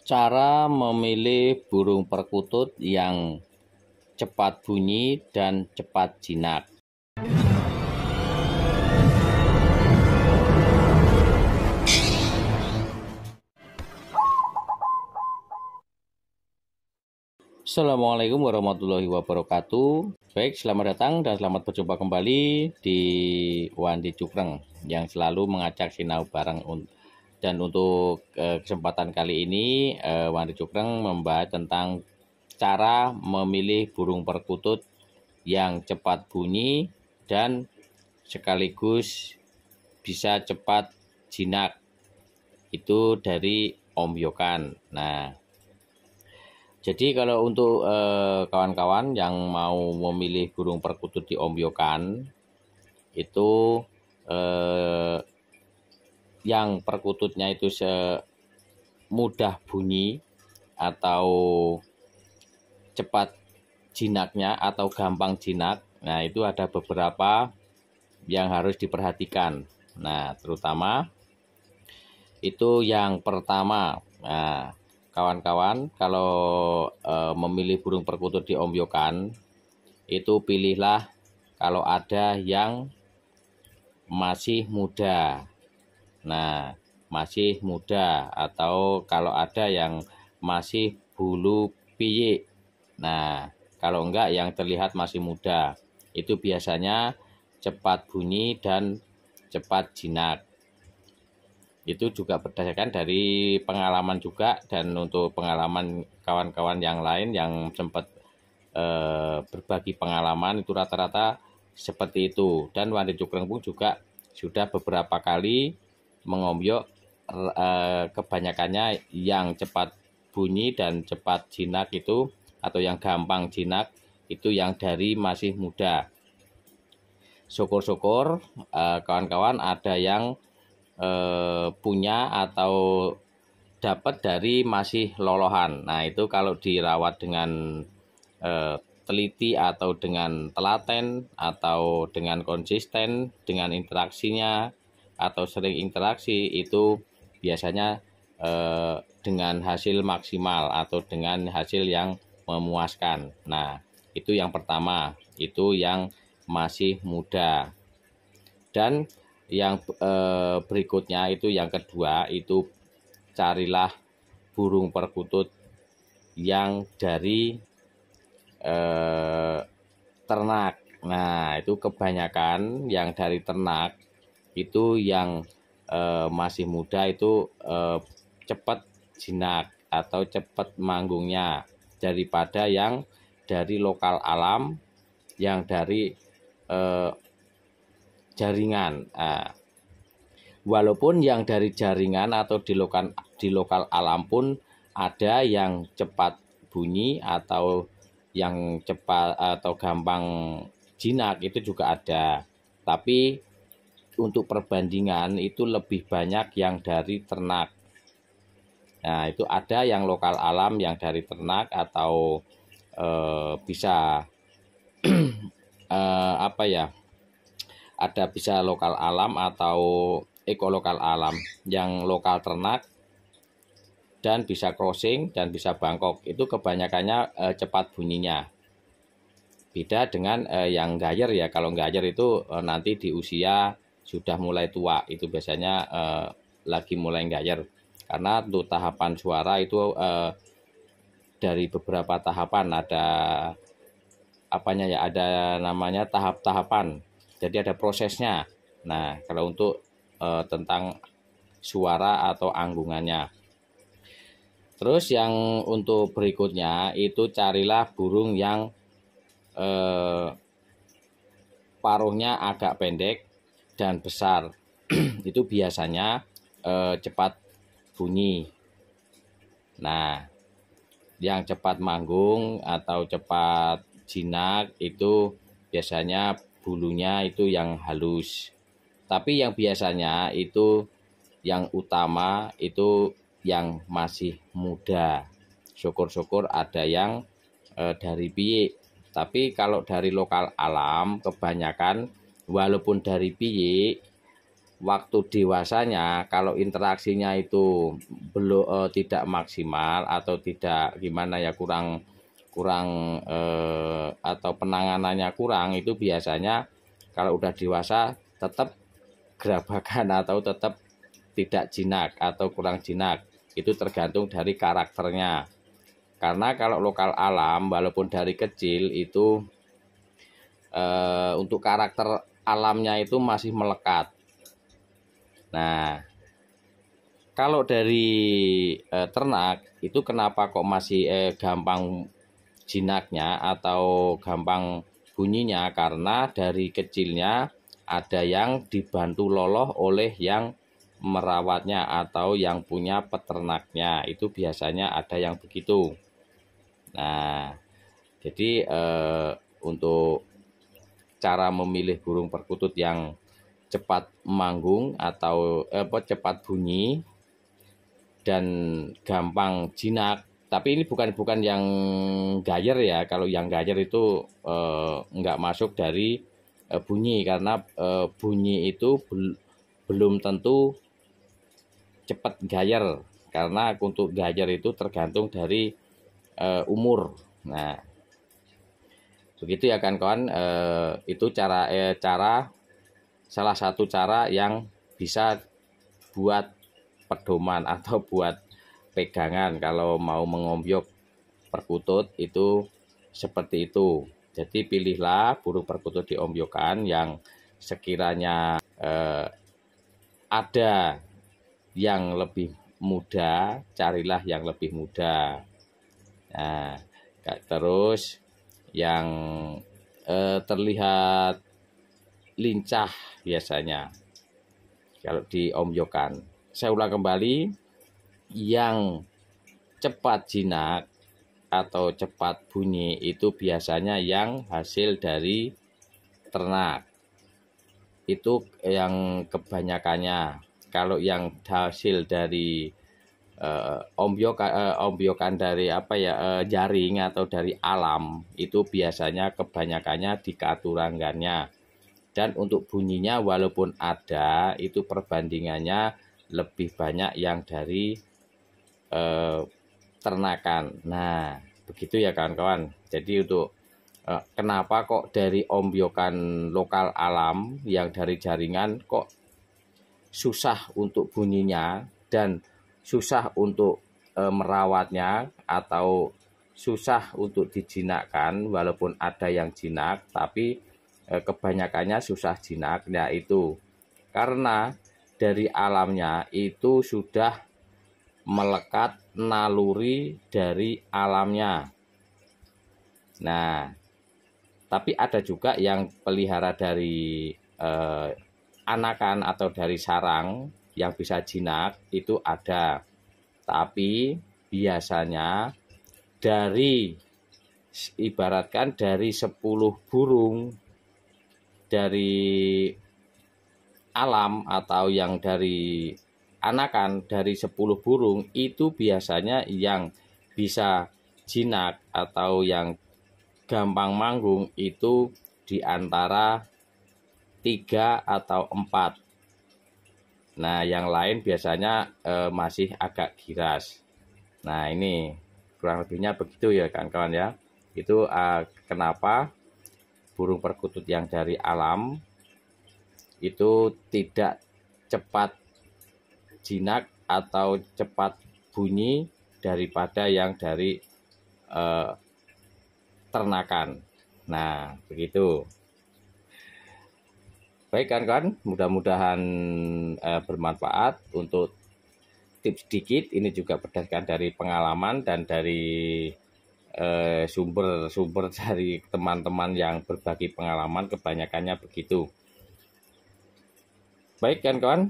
Cara memilih burung perkutut yang cepat bunyi dan cepat jinak. Assalamualaikum warahmatullahi wabarakatuh. Baik, selamat datang dan selamat berjumpa kembali di Wandi Cukreng yang selalu mengajak sinau bareng. Dan untuk kesempatan kali ini Wandi Cukreng membahas tentang cara memilih burung perkutut yang cepat bunyi dan sekaligus bisa cepat jinak. Itu dari Om Yokan. Nah, jadi kalau untuk kawan-kawan yang mau memilih burung perkutut di Om Yokan, itu yang perkututnya itu semudah bunyi atau cepat jinaknya atau gampang jinak. Nah, itu ada beberapa yang harus diperhatikan. Nah, terutama itu yang pertama. Nah, kawan-kawan kalau memilih burung perkutut di Om Yokan, itu pilihlah kalau ada yang masih muda. Nah, masih muda atau kalau ada yang masih bulu piyik. Nah, kalau enggak yang terlihat masih muda, itu biasanya cepat bunyi dan cepat jinak. Itu juga berdasarkan dari pengalaman juga, dan untuk pengalaman kawan-kawan yang lain yang sempat berbagi pengalaman itu rata-rata seperti itu. Dan Wandi Cukreng pun juga sudah beberapa kali mengombok kebanyakannya yang cepat bunyi dan cepat jinak itu, atau yang gampang jinak itu yang dari masih muda. Syukur-syukur kawan-kawan ada yang punya atau dapat dari masih lolohan. Nah, itu kalau dirawat dengan teliti atau dengan telaten atau dengan konsisten dengan interaksinya atau sering interaksi, itu biasanya dengan hasil maksimal atau dengan hasil yang memuaskan. Nah, itu yang pertama, itu yang masih muda. Dan yang berikutnya itu yang kedua, itu carilah burung perkutut yang dari ternak. Nah, itu kebanyakan yang dari ternak itu yang masih muda itu cepat jinak atau cepat manggungnya daripada yang dari lokal alam, yang dari jaringan. Nah, walaupun yang dari jaringan atau di lokal alam pun ada yang cepat bunyi atau yang cepat atau gampang jinak, itu juga ada. Tapi untuk perbandingan itu lebih banyak yang dari ternak. Nah, itu ada yang lokal alam yang dari ternak atau bisa ada bisa lokal alam atau ekolokal alam, yang lokal ternak dan bisa crossing dan bisa bangkok, itu kebanyakannya cepat bunyinya. Beda dengan yang gayer ya. Kalau gayer itu nanti di usia sudah mulai tua, itu biasanya lagi mulai gayer. Karena untuk tahapan suara itu dari beberapa tahapan, ada apanya ya, ada namanya tahap-tahapan. Jadi ada prosesnya. Nah, kalau untuk tentang suara atau anggungannya. Terus yang untuk berikutnya itu carilah burung yang paruhnya agak pendek dan besar. Itu biasanya cepat bunyi. Nah, yang cepat manggung atau cepat jinak itu biasanya bulunya itu yang halus. Tapi yang biasanya itu yang utama itu yang masih muda. Syukur-syukur ada yang dari piyik. Tapi kalau dari lokal alam kebanyakan walaupun dari piyik waktu dewasanya kalau interaksinya itu belum tidak maksimal atau tidak gimana ya, kurang kurang atau penanganannya kurang, itu biasanya kalau udah dewasa tetap gerabakan atau tetap tidak jinak atau kurang jinak. Itu tergantung dari karakternya. Karena kalau lokal alam walaupun dari kecil itu untuk karakter alamnya itu masih melekat. Nah, kalau dari ternak itu kenapa kok masih gampang jinaknya atau gampang bunyinya, karena dari kecilnya ada yang dibantu loloh oleh yang merawatnya atau yang punya peternaknya, itu biasanya ada yang begitu. Nah, jadi untuk cara memilih burung perkutut yang cepat manggung atau cepat bunyi dan gampang jinak. Tapi ini bukan yang gayer ya. Kalau yang gayer itu nggak masuk dari bunyi, karena bunyi itu belum tentu cepat gayer, karena untuk gayer itu tergantung dari umur. Nah, begitu ya kan kawan. Itu cara salah satu cara yang bisa buat pedoman atau buat pegangan kalau mau mengombyok perkutut itu seperti itu. Jadi pilihlah burung perkutut diombyokan yang sekiranya ada yang lebih muda, carilah yang lebih muda. Nah, terus yang terlihat lincah biasanya kalau diombyokan. Saya ulang kembali, yang cepat jinak atau cepat bunyi itu biasanya yang hasil dari ternak. Itu yang kebanyakannya. Kalau yang hasil dari ombyokan dari jaring atau dari alam, itu biasanya kebanyakannya di keaturangannya. Dan untuk bunyinya walaupun ada, itu perbandingannya lebih banyak yang dari ternakan. Nah, begitu ya kawan-kawan. Jadi untuk kenapa kok dari ombyokan lokal alam yang dari jaringan kok susah untuk bunyinya dan susah untuk merawatnya atau susah untuk dijinakkan, walaupun ada yang jinak tapi kebanyakannya susah jinak, yaitu karena dari alamnya itu sudah melekat naluri dari alamnya. Nah, tapi ada juga yang pelihara dari anakan atau dari sarang yang bisa jinak, itu ada. Tapi biasanya ibaratkan dari 10 burung dari alam atau yang dari anakan, dari 10 burung itu biasanya yang bisa jinak atau yang gampang manggung itu di antara 3 atau 4. Nah, yang lain biasanya masih agak giras. Nah, ini kurang lebihnya begitu ya kawan-kawan ya. Itu kenapa burung perkutut yang dari alam itu tidak cepat jinak atau cepat bunyi daripada yang dari ternakan. Nah, begitu. Baik kan, mudah-mudahan bermanfaat. Untuk tips sedikit, ini juga berdasarkan dari pengalaman dan dari sumber-sumber dari teman-teman yang berbagi pengalaman, kebanyakannya begitu. Baik kan kawan,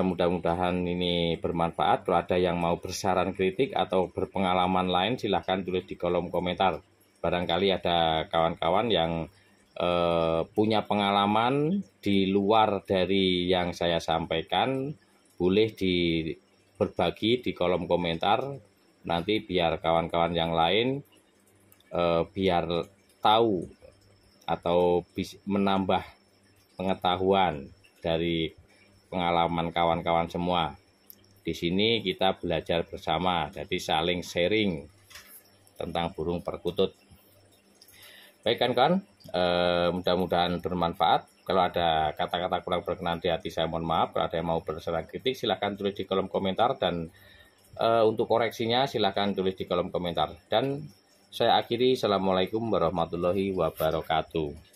mudah-mudahan ini bermanfaat. Kalau ada yang mau bersaran, kritik atau berpengalaman lain, silahkan tulis di kolom komentar. Barangkali ada kawan-kawan yang punya pengalaman di luar dari yang saya sampaikan, boleh berbagi di kolom komentar. Nanti biar kawan-kawan yang lain biar tahu atau menambah pengetahuan dari pengalaman kawan-kawan semua. Di sini kita belajar bersama, jadi saling sharing tentang burung perkutut. Baik kan, mudah-mudahan bermanfaat. Kalau ada kata-kata kurang berkenan di hati saya mohon maaf. Kalau ada yang mau bersaran kritik silahkan tulis di kolom komentar, dan untuk koreksinya silahkan tulis di kolom komentar. Dan saya akhiri, assalamualaikum warahmatullahi wabarakatuh.